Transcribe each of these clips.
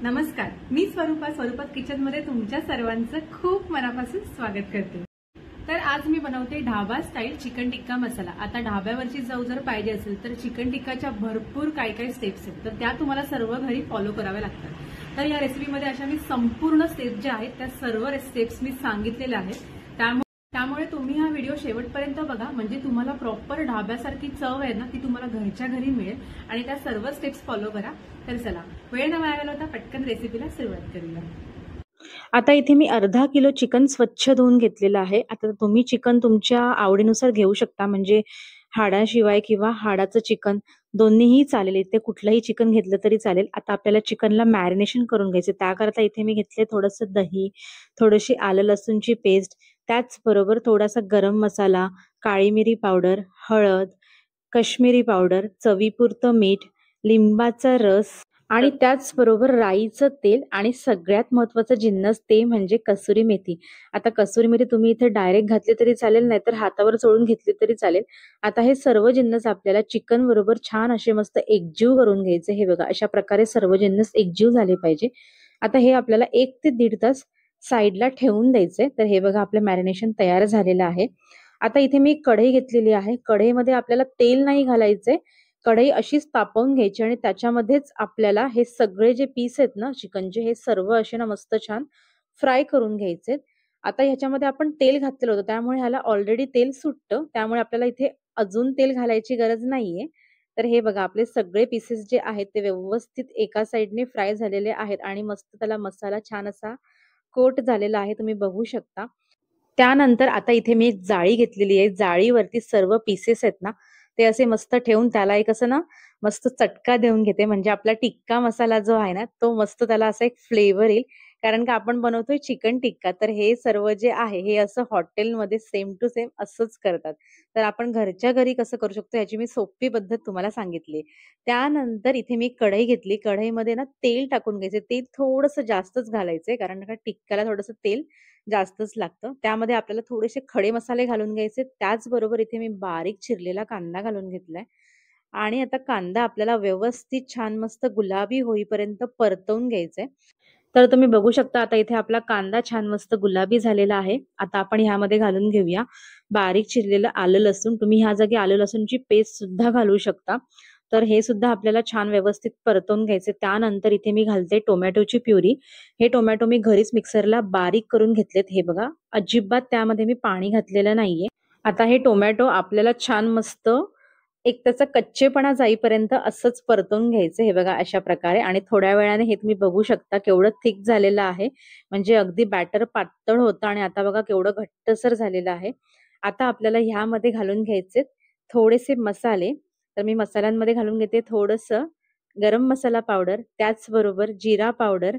नमस्कार, मी स्वरूपात किचनमध्ये तुमच्या सर्वांचं खूप मनापासून स्वागत करते। तर आज मी बनवते ढाबा स्टाईल चिकन टिक्का मसाला। आता ढाब्यावरची चव जर पाहिजे असेल तर चिकन टिक्काच्या भरपूर काय स्टेप्स आहेत, तर त्या तुम्हाला सर्व घरी फॉलो कराव्या लागतात। तर या रेसिपीमध्ये अशा मी संपूर्ण स्टेप्स ज्या आहेत त्या सर्व स्टेप्स मी सांगितलेल्या आहेत। त्यामुळे तुम्ही हा व्हिडिओ शेवटपर्यंत बघा, म्हणजे तुम्हाला प्रॉपर ढाब्यासारखी चव आहे ना ती तुम्हाला घरच्या घरी मिळेल आणि त्या सर्व स्टेप्स फॉलो करा। तर चला, वेळ न वाया घालवता पटकन रेसिपीला सुरुवात करूया। आता इथे मी अर्धा किलो चिकन स्वच्छ धुवून घेतलेलं आहे। आता तुम्ही चिकन तुमच्या आवडीनुसार घेऊ शकता, म्हणजे हाडाशिवाय किंवा हाडाचं चिकन दोन्हीही चालेल, इथे कुठलंही चिकन घेतलं तरी चालेल। आता आपल्याला चिकनला मॅरिनेशन करून घ्यायचं, त्याकरता इथे मी घेतले थोडंसं दही, थोडीशी आलं लसूणची पेस्ट, त्याचबरोबर थोडासा गरम मसाला, काळी मिरी पावडर, हळद, काश्मीरी पावडर, चवीपुरतं मीठ, लिंबाचा रस आणि त्याचबरोबर राईचं तेल आणि सगळ्यात महत्त्वाचा जिन्नस ते म्हणजे कसुरी मेथी। आता कसुरी मेथी तुम्ही इथे डायरेक्ट घातली तरी चालेल, नाहीतर हातावर चोळून घेतली तरी चालेल। आता हे सर्व जिन्नस आपल्याला चिकन बरोबर छान असे मस्त एकजीव करून घ्यायचे। हे बघा, अशा प्रकारे सर्व जिन्नस एकजीव झाले पाहिजे। आता हे आपल्याला 1 ते 1.5 तास साईडला ठेवून द्यायचे। तर हे बघा, आपलं मॅरिनेशन तयार झालेलं आहे। आता इथे मी कढई घेतलेली आहे। कढईमध्ये आपल्याला तेल नाही घालायचे, कढई अशीच तापवून घ्यायची आणि त्याच्यामध्येच आपल्याला हे सगळे जे पीस आहेत ना चिकनचे, हे सर्व असे ना मस्त छान फ्राय करून घ्यायचे। आता ह्याच्यामध्ये आपण तेल घातलेलं होतं, त्यामुळे ह्याला ऑलरेडी तेल सुटतं, त्यामुळे आपल्याला इथे अजून तेल घालायची गरज नाहीये। तर हे बघा, आपले सगळे पीसेस जे आहेत ते व्यवस्थित एका साइडने फ्राय झालेले आहेत आणि मस्त त्याला मसाला छान असा कोट झालेला आहे, तुम्ही बघू शकता। त्यानंतर आता इथे मी एक जाळी घेतलेली आहे, जाळीवरती सर्व पीसेस आहेत ना ते असे मस्त ठेवून त्याला एक असं ना मस्त चटका देऊन घेते, म्हणजे आपला टिक्का मसाला जो आहे ना तो मस्त त्याला असा एक फ्लेवर येईल। कारण का आपण बनवतोय चिकन टिक्का, तर हे सर्व जे आहे हे असं हॉटेलमध्ये सेम टू सेम असंच करतात। तर आपण घरच्या घरी कसं करू शकतो याची मी सोपी पद्धत तुम्हाला सांगितली। त्यानंतर इथे मी कढई घेतली, कढईमध्ये ना तेल टाकून घ्यायचे। तेल थोडंसं जास्तच घालायचंय, कारण का टिक्क्याला थोडंसं तेल जास्तच लागतं। त्यामध्ये आपल्याला थोडेसे खडे मसाले घालून घ्यायचे, त्याचबरोबर इथे मी बारीक चिरलेला कांदा घालून घेतलाय आणि आता कांदा आपल्याला व्यवस्थित छान मस्त गुलाबी होईपर्यंत परतवून घ्यायचंय। तर तुम्ही बघू शकता आता इथे आपला कांदा छान मस्त गुलाबी झालेला आहे। आता आपण ह्यामध्ये घालून घेऊया बारीक चिरलेलं आलं लसूण, तुम्ही ह्या जागी आलं लसूणची पेस्ट सुद्धा घालू शकता। तर हे सुद्धा आपल्याला छान व्यवस्थित परतवून घ्यायचे। त्यानंतर इथे मी घालते टोमॅटोची प्युरी। हे टोमॅटो मी घरीच मिक्सरला बारीक करून घेतलेत, हे बघा, अजिबात त्यामध्ये मी पाणी घातलेलं नाहीये। आता हे टोमॅटो आपल्याला छान मस्त एक त्याचा कच्चेपणा जाईपर्यंत असंच परतवून घ्यायचं, हे बघा अशा प्रकारे। आणि थोड्या वेळाने हे तुम्ही बघू शकता केवढं थिक झालेलं आहे, म्हणजे अगदी बॅटर पातळ होतं आणि आता बघा केवढं घट्टसर झालेलं आहे। आता आपल्याला ह्यामध्ये घालून घ्यायचे थोडेसे मसाले। तर मी मसाल्यांमध्ये घालून घेते थोडंसं गरम मसाला पावडर, त्याचबरोबर जिरा पावडर,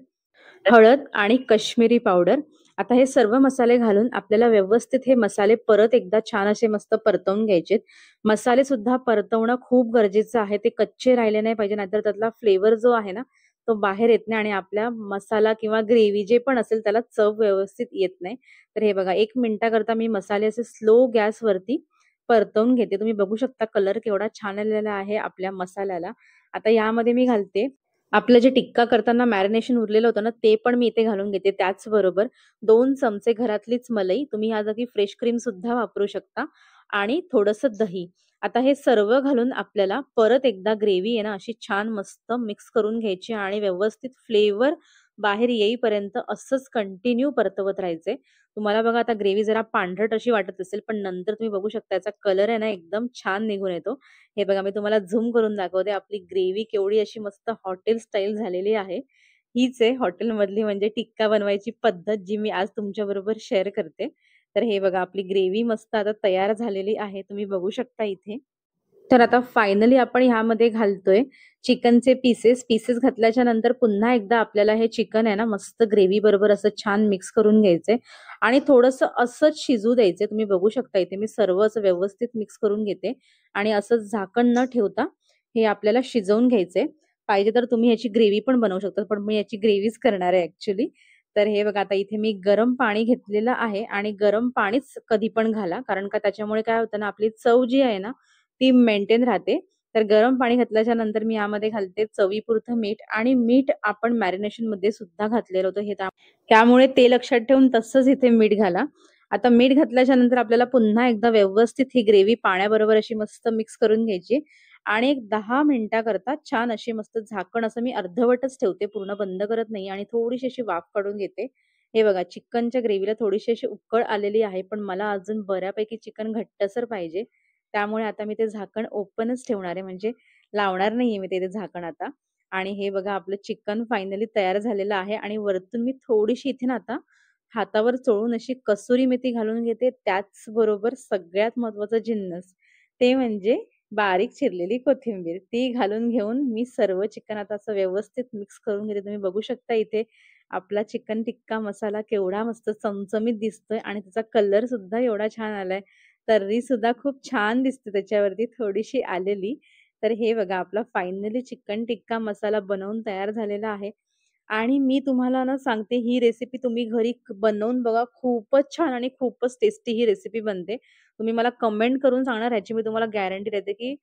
हळद आणि काश्मीरी पावडर। आता हे सर्व मसाले घालून आपल्याला व्यवस्थित हे मसाले परत एकदा छान असे मस्त परतवून घ्यायचे। मसाले सुद्धा परतवणं खूप गरजेचं आहे, ते कच्चे राहिले नाही पाहिजे, नाहीतर त्यातला फ्लेवर जो आहे ना तो बाहेर येत नाही आणि आपल्या मसाला किंवा ग्रेव्ही जे पण असेल त्याला चव व्यवस्थित येत नाही। तर हे बघा, 1 मिनिटाकरता मी मसाले असे स्लो गॅसवरती परतवून घेते। तुम्ही बघू शकता कलर केवढा छान आलेला आहे आपल्या मसाल्याला। आता यामध्ये मी घालते आपलं जे टिक्का करताना मॅरिनेशन उरलेलं होतं ना ते पण मी इथे घालून घेते। त्याचबरोबर 2 चमचे घरातलीच मलाई, तुम्ही ह्या जागी फ्रेश क्रीम सुद्धा वापरू शकता, आणि थोडंसं दही। आता हे सर्व घालून आपल्याला परत एकदा ग्रेव्ही आहे ना अशी छान मस्त मिक्स करून घ्यायची आणि व्यवस्थित फ्लेवर बाहेर येईपर्यंत असंच कंटिन्यू परतवत राहायचंय। तुम्हाला बघा आता ग्रेव्ही जरा पांढरट अशी वाटत असेल, पण नंतर तुम्ही बघू शकता याचा कलर आहे ना एकदम छान निघून येतो। हे बघा, मी तुम्हाला झूम करून दाखवते, आपली ग्रेव्ही केवढी अशी मस्त हॉटेल स्टाईल झालेली आहे। हीच आहे हॉटेलमधली म्हणजे टिक्का बनवायची पद्धत, जी मी आज तुमच्याबरोबर शेअर करते। तर हे बघा, आपली ग्रेव्ही मस्त आता तयार झालेली आहे, तुम्ही बघू शकता इथे। तर आता फायनली आपण ह्यामध्ये घालतोय चिकनचे पीसेस। पीसेस घातल्याच्या नंतर पुन्हा एकदा आपल्याला हे चिकन आहे ना मस्त ग्रेव्ही बरोबर असं छान मिक्स करून घ्यायचंय आणि थोडंसं असंच शिजू द्यायचंय। तुम्ही बघू शकता इथे मी सर्व असं व्यवस्थित मिक्स करून घेते आणि असंच झाकण न ठेवता हे आपल्याला शिजवून घ्यायचंय। पाहिजे तर तुम्ही याची ग्रेव्ही पण बनवू शकता, पण मी याची ग्रेव्हीच करणार आहे ऍक्च्युली। तर हे बघा, आता इथे मी गरम पाणी घेतलेलं आहे आणि गरम पाणीच कधी पण घाला, कारण का त्याच्यामुळे काय होतं ना आपली चव जी आहे ना ती मेंटेन राहते। तर गरम पाणी घातल्याच्या नंतर मी यामध्ये घालते चवीपुरतं मीठ आणि मीठ आपण मॅरिनेशन मध्ये सुद्धा घातलेलं होतं हे त्यामुळे ते लक्षात ठेवून तसंच इथे मीठ घाला. आता मीठ घातल्याच्या नंतर आपल्याला पुन्हा एकदा व्यवस्थित ही ग्रेव्ही पाण्याबरोबर अशी मस्त मिक्स करून घ्यायची आणि एक 10 मिनिटाकरता छान अशी मस्त झाकण असं मी अर्धवटच ठेवते, पूर्ण बंद करत नाही आणि थोडीशी अशी वाफ काढून घेते. हे बघा चिकनच्या ग्रेव्हीला थोडीशी अशी उकळ आलेली आहे, पण मला अजून बऱ्यापैकी चिकन घट्टसर पाहिजे. त्यामुळे आता मी ते झाकण ओपनच ठेवणार आहे, म्हणजे लावणार नाहीये मी ते झाकण आता. आणि हे बघा आपलं चिकन फायनली तयार झालेलं आहे आणि वरतून मी थोडीशी इथे ना आता हातावर चोळून अशी कसुरी मेथी घालून घेते. त्याचबरोबर सगळ्यात महत्त्वाचा जिन्नस ते म्हणजे बारीक चिरलेली कोथिंबीर. ती घालून घेऊन मी सर्व चिकन आता असं व्यवस्थित मिक्स करून घेते. तुम्ही बघू शकता इथे आपला चिकन टिक्का मसाला केवढा मस्त चमचमीत दिसतोय आणि त्याचा कलर सुद्धा एवढा छान आलाय. तर्री सुद्धा खूप छान दिसते त्याच्यावरती थोडीशी आलेली. तर हे बघा आपला फायनली चिकन टिक्का मसाला बनवून तयार झालेला आहे. आणि मी तुम्हाला ना सांगते ही रेसिपी तुम्ही घरी बनवून बघा. खूपच छान आणि खूपच टेस्टी ही रेसिपी बनते. तुम्ही मला कमेंट करून सांगणार, ह्याची मी तुम्हाला गॅरंटी देते की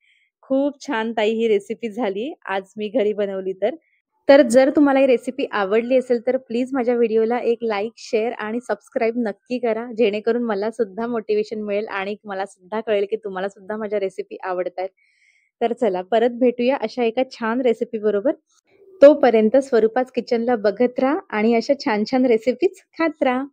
खूप छान ताई ही रेसिपी झाली आज मी घरी बनवली तर. तर जर तुम्हाला ही रेसिपी आवडली असेल तर प्लीज माझ्या व्हिडिओला एक लाईक, शेअर आणि सबस्क्राईब नक्की करा. जेणेकरून मला सुद्धा मोटिवेशन मिळेल आणि मला सुद्धा कळेल की तुम्हाला सुद्धा माझ्या रेसिपी आवडतायत. तर चला परत भेटूया अशा एका छान रेसिपी बरोबर. तोपर्यंत स्वरूपाच किचनला बघत राहा आणि अशा छान छान रेसिपीज खात राहा.